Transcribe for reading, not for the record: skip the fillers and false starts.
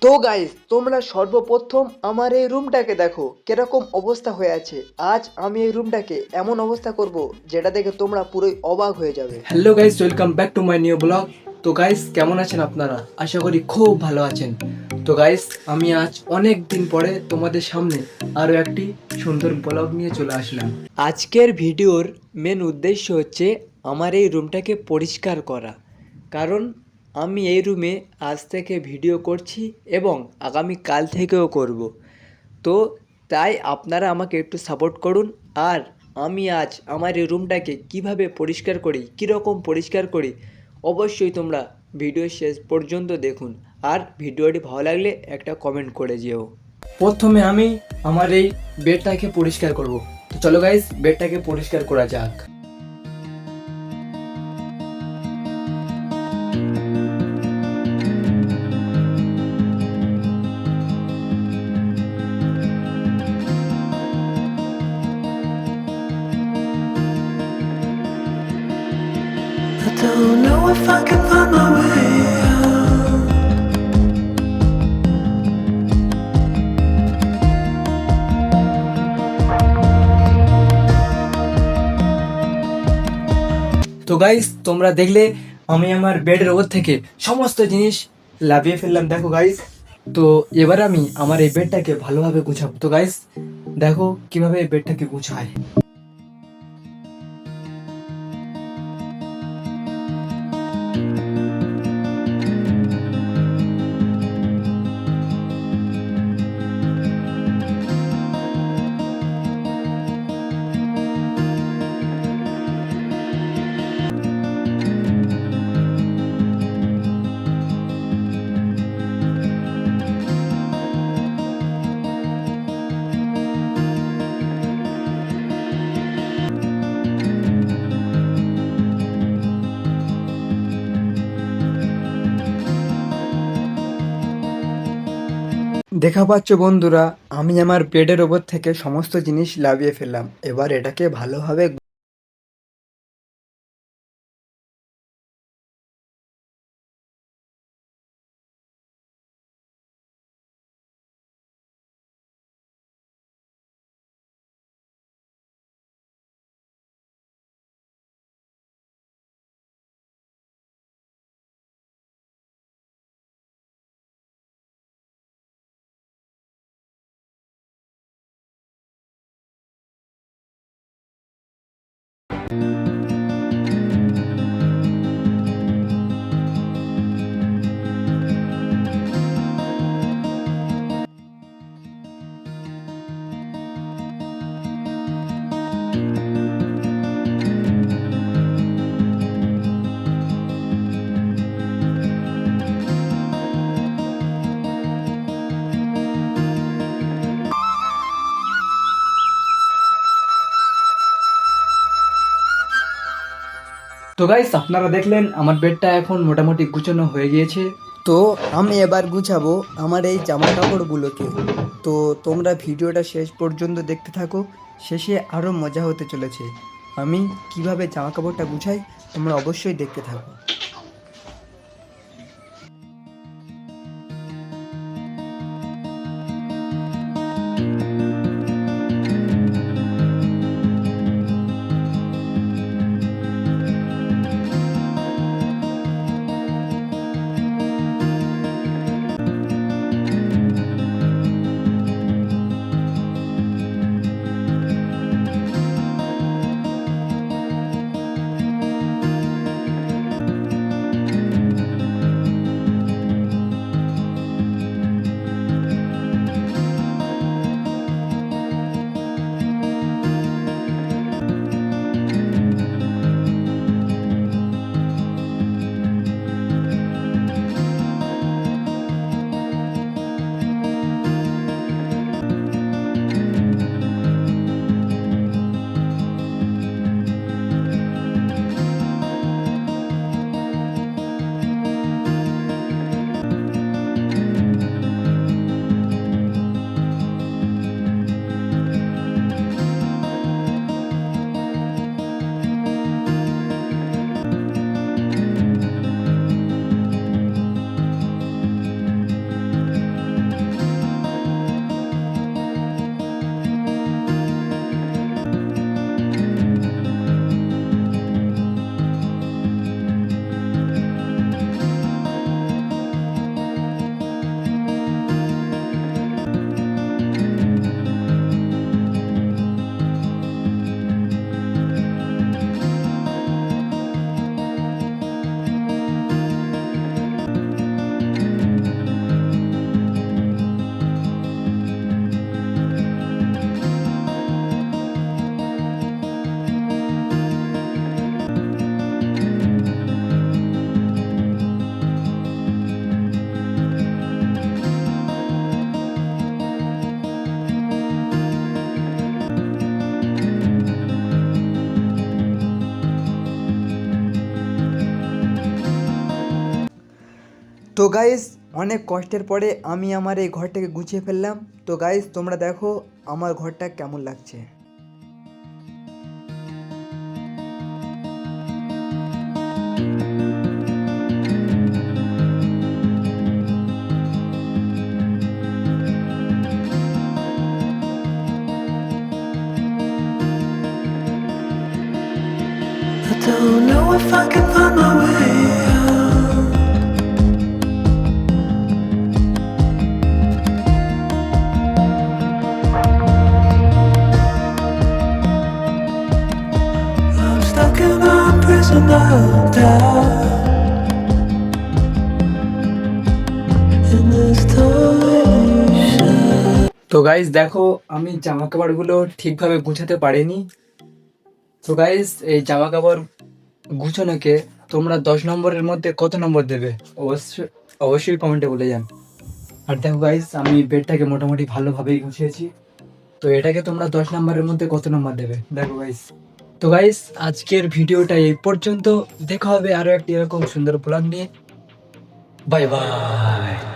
তো গাইস, তোমরা সর্বপ্রথম আমার এই রুমটাকে দেখো কিরকম অবস্থা হয়ে আছে। আজ আমি এই রুমটাকে এমন অবস্থা করব যেটা দেখে তোমরা পুরোই অবাক হয়ে যাবে। Hello guys, welcome back to my new blog. তো গাইস, কেমন আছেন আপনারা? আশা করি খুব ভালো আছেন। তো গাইস, আমি আজ অনেক দিন পরে তোমাদের সামনে আরও একটি সুন্দর ব্লগ নিয়ে চলে আসলাম। আজকের ভিডিওর মেন উদ্দেশ্য হচ্ছে আমার এই রুমটাকে পরিষ্কার করা, কারণ আমি এই রুমে আজ থেকে ভিডিও করছি এবং আগামী কাল থেকেও করব। তো তাই আপনারা আমাকে একটু সাপোর্ট করুন। আর আমি আজ আমার এই রুমটাকে কিভাবে পরিষ্কার করি, কীরকম পরিষ্কার করি, অবশ্যই তোমরা ভিডিও শেষ পর্যন্ত দেখুন। আর ভিডিওটি ভালো লাগলে একটা কমেন্ট করে যেও। প্রথমে আমি আমার এই বেডটাকে পরিষ্কার করব। তো চলো গাইস, বেডটাকে পরিষ্কার করা যাক। I don't know if I can find my way out. তো গাইস, তোমরা দেখলে আমি আমার বেডের ওপর থেকে সমস্ত জিনিস লাভিয়ে ফেললাম। দেখো গাইস, তো এবার আমি আমার এই বেডটাকে ভালোভাবে গুছাবো। তো গাইস, দেখো কিভাবে এই বেডটাকে গুছায়। দেখা পাচ্ছ বন্ধুরা, আমি আমার বেডের ওপর থেকে সমস্ত জিনিস লাভিয়ে ফেললাম। এবার এটাকে ভালোভাবে তো গাইস, আপনারা দেখলেন আমার বেডটা এখন মোটামুটি গুছানো হয়ে গিয়েছে। তো আমি এবার গুছাবো আমার এই জামা কাপড়গুলোকে। তো তোমরা ভিডিওটা শেষ পর্যন্ত দেখতে থাকো, শেষে আরও মজা হতে চলেছে। আমি কিভাবে জামা কাপড়টা গুছাই তোমরা অবশ্যই দেখতে থাকো। তো গাইস অনেক কষ্টের পরে আমি আমার এই ঘরটাকে গুছিয়ে ফেললাম। তো গাইস তোমরা দেখো আমার ঘরটা কেমন লাগছে। I don't know if I can find my way out. I'm stuck in a prison of doubt. In this torture. তো গাইস দেখো আমি জামা কাপড়গুলো ঠিকভাবে গুছাতে পারিনি। তো গাইস এই জামা কাপড় গুছানোকে তোমরা 10 নম্বরের মধ্যে কত নম্বর দেবে অবশ্যই অবশ্যই কমেন্টে বলে যান। আর দেখো গাইস আমি বেডটাকে মোটামুটি ভালোভাবেই গুছিয়েছি। তো এটাকে তোমরা 10 নম্বরের মধ্যে কত নম্বর দেবে দেখো গাইস। তো গাইস আজকের ভিডিওটা এই পর্যন্ত। দেখা হবে আরো একটি এরকম সুন্দর ব্লগ নিয়ে। Bye bye.